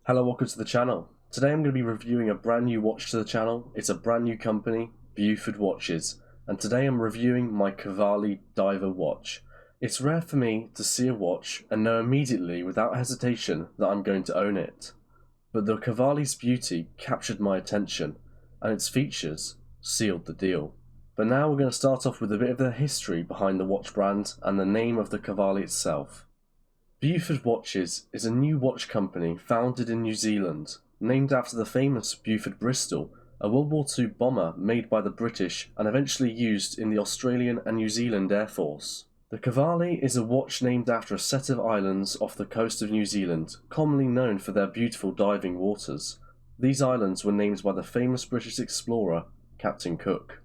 Hello, welcome to the channel. Today I'm going to be reviewing a brand new watch to the channel. It's a brand new company, Beaufort Watches, and today I'm reviewing my Cavalli Diver watch. It's rare for me to see a watch and know immediately without hesitation that I'm going to own it. But the Cavalli's beauty captured my attention, and its features sealed the deal. But now we're going to start off with a bit of the history behind the watch brand and the name of the Cavalli itself. Beaufort Watches is a new watch company founded in New Zealand, named after the famous Beaufort Bristol, a World War II bomber made by the British and eventually used in the Australian and New Zealand Air Force. The Cavalli is a watch named after a set of islands off the coast of New Zealand, commonly known for their beautiful diving waters. These islands were named by the famous British explorer, Captain Cook.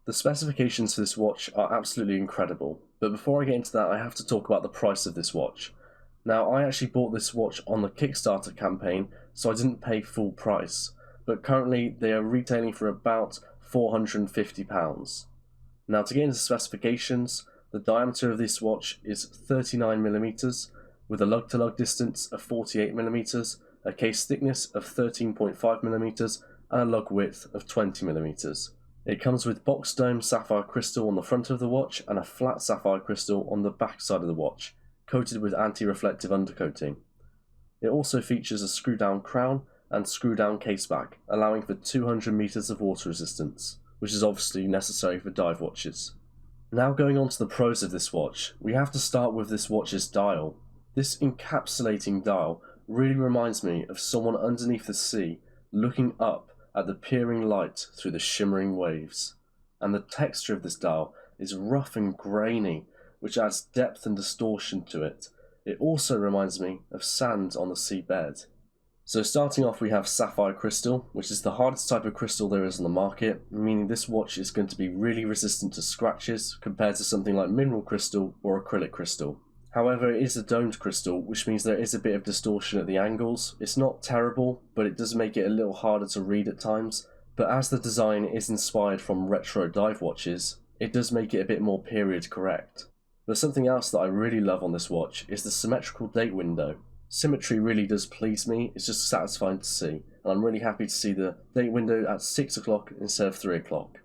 The specifications for this watch are absolutely incredible, but before I get into that I have to talk about the price of this watch. Now, I actually bought this watch on the Kickstarter campaign, so I didn't pay full price, but currently they are retailing for about £450. Now, to get into specifications, the diameter of this watch is 39mm, with a lug-to-lug distance of 48mm, a case thickness of 13.5mm, and a lug width of 20mm. It comes with box dome sapphire crystal on the front of the watch and a flat sapphire crystal on the back side of the watch, coated with anti-reflective undercoating. It also features a screw-down crown and screw-down caseback, allowing for 200 meters of water resistance, which is obviously necessary for dive watches. Now going on to the pros of this watch, we have to start with this watch's dial. This encapsulating dial really reminds me of someone underneath the sea looking up at the peering light through the shimmering waves. And the texture of this dial is rough and grainy, which adds depth and distortion to it. It also reminds me of sand on the seabed. So starting off, we have sapphire crystal, which is the hardest type of crystal there is on the market, meaning this watch is going to be really resistant to scratches compared to something like mineral crystal or acrylic crystal. However, it is a domed crystal, which means there is a bit of distortion at the angles. It's not terrible, but it does make it a little harder to read at times. But as the design is inspired from retro dive watches, it does make it a bit more period correct. But something else that I really love on this watch is the symmetrical date window. Symmetry really does please me, it's just satisfying to see, and I'm really happy to see the date window at 6 o'clock instead of 3 o'clock.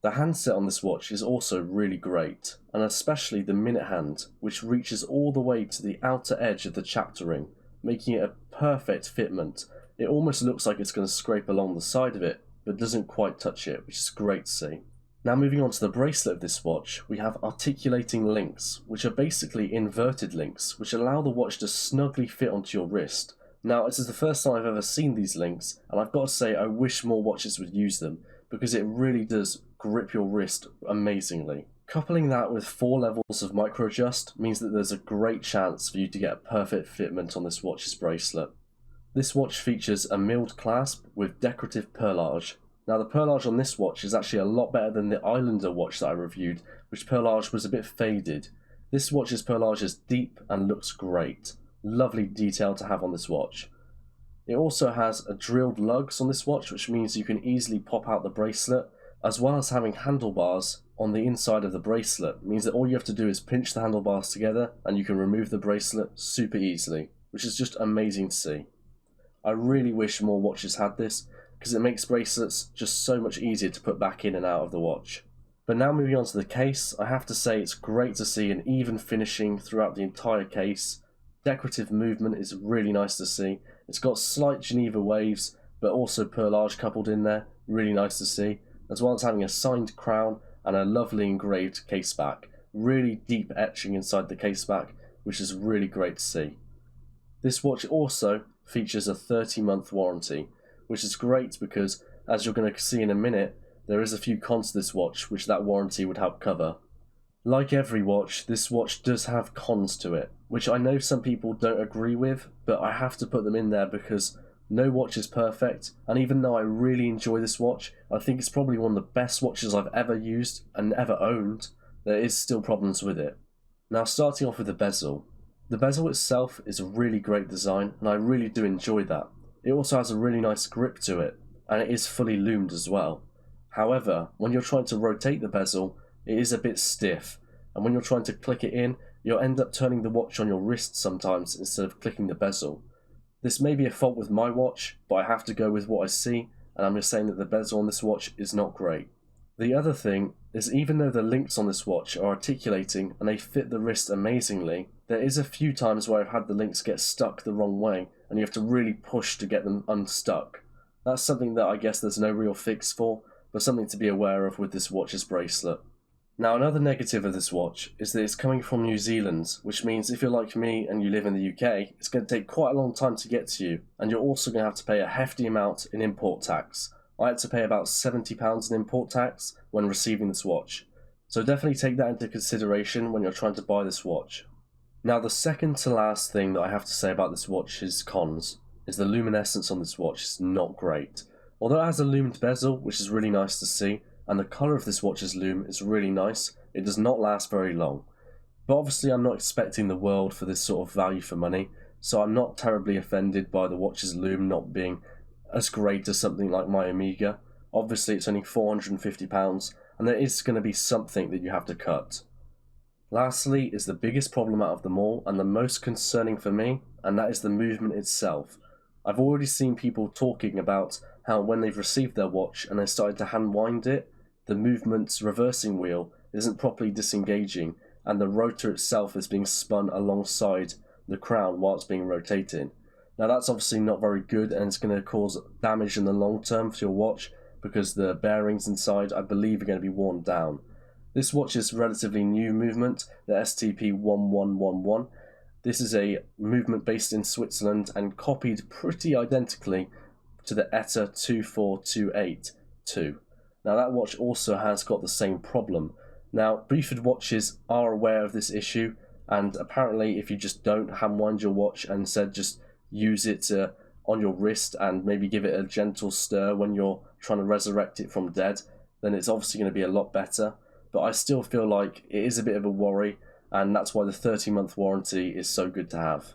The handset on this watch is also really great, and especially the minute hand, which reaches all the way to the outer edge of the chapter ring, making it a perfect fitment. It almost looks like it's going to scrape along the side of it, but doesn't quite touch it, which is great to see. Now moving on to the bracelet of this watch, we have articulating links, which are basically inverted links, which allow the watch to snugly fit onto your wrist. Now, this is the first time I've ever seen these links, and I've got to say I wish more watches would use them, because it really does grip your wrist amazingly. Coupling that with 4 levels of micro adjust means that there's a great chance for you to get a perfect fitment on this watch's bracelet. This watch features a milled clasp with decorative perlage. Now, the perlage on this watch is actually a lot better than the Islander watch that I reviewed, which perlage was a bit faded. This watch's perlage is deep and looks great. Lovely detail to have on this watch. It also has a drilled lugs on this watch, which means you can easily pop out the bracelet, as well as having handlebars on the inside of the bracelet. It means that all you have to do is pinch the handlebars together and you can remove the bracelet super easily, which is just amazing to see. I really wish more watches had this, because it makes bracelets just so much easier to put back in and out of the watch. But now moving on to the case, I have to say it's great to see an even finishing throughout the entire case. Decorative movement is really nice to see. It's got slight Geneva waves, but also perlage coupled in there, really nice to see, as well as having a signed crown and a lovely engraved caseback. Really deep etching inside the caseback, which is really great to see. This watch also features a 30-month warranty, which is great because, as you're going to see in a minute, there is a few cons to this watch which that warranty would help cover. Like every watch, this watch does have cons to it, which I know some people don't agree with, but I have to put them in there because no watch is perfect, and even though I really enjoy this watch, I think it's probably one of the best watches I've ever used and ever owned, there is still problems with it. Now, starting off with the bezel. The bezel itself is a really great design, and I really do enjoy that. It also has a really nice grip to it, and it is fully loomed as well. However, when you're trying to rotate the bezel, it is a bit stiff, and when you're trying to click it in, you'll end up turning the watch on your wrist sometimes instead of clicking the bezel. This may be a fault with my watch, but I have to go with what I see, and I'm just saying that the bezel on this watch is not great. The other thing is, even though the links on this watch are articulating and they fit the wrist amazingly, there is a few times where I've had the links get stuck the wrong way and you have to really push to get them unstuck. That's something that I guess there's no real fix for, but something to be aware of with this watch's bracelet. Now, another negative of this watch is that it's coming from New Zealand, which means if you're like me and you live in the UK, it's going to take quite a long time to get to you, and you're also going to have to pay a hefty amount in import tax. I had to pay about £70 in import tax when receiving this watch, so definitely take that into consideration when you're trying to buy this watch. Now, the second to last thing that I have to say about this watch's cons is the luminescence on this watch is not great. Although it has a lumed bezel, which is really nice to see, and the colour of this watch's lume is really nice, it does not last very long. But obviously I'm not expecting the world for this sort of value for money, so I'm not terribly offended by the watch's lume not being as great as something like my Omega. Obviously it's only £450, and there is going to be something that you have to cut. Lastly is the biggest problem out of them all, and the most concerning for me, and that is the movement itself. I've already seen people talking about how when they've received their watch and they started to hand wind it, the movement's reversing wheel isn't properly disengaging and the rotor itself is being spun alongside the crown while it's being rotated. Now that's obviously not very good, and it's going to cause damage in the long term for your watch because the bearings inside, I believe, are going to be worn down. This watch is relatively new movement, the STP1111. This is a movement based in Switzerland and copied pretty identically to the ETA 24282. Now that watch also has got the same problem. Now Beaufort watches are aware of this issue, and apparently if you just don't hand wind your watch and instead just use it on your wrist and maybe give it a gentle stir when you're trying to resurrect it from dead, then it's obviously going to be a lot better. But I still feel like it is a bit of a worry, and that's why the 30-month warranty is so good to have.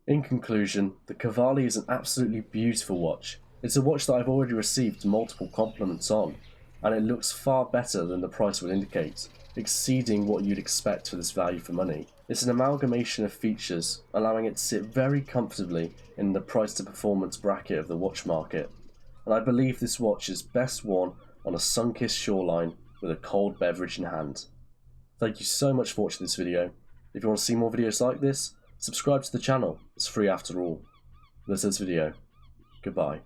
In conclusion, the Cavalli is an absolutely beautiful watch. It's a watch that I've already received multiple compliments on, and it looks far better than the price would indicate, exceeding what you'd expect for this value for money. It's an amalgamation of features, allowing it to sit very comfortably in the price to performance bracket of the watch market, and I believe this watch is best worn on a sun-kissed shoreline with a cold beverage in hand. Thank you so much for watching this video. If you want to see more videos like this, subscribe to the channel, it's free after all. That's this video. Goodbye.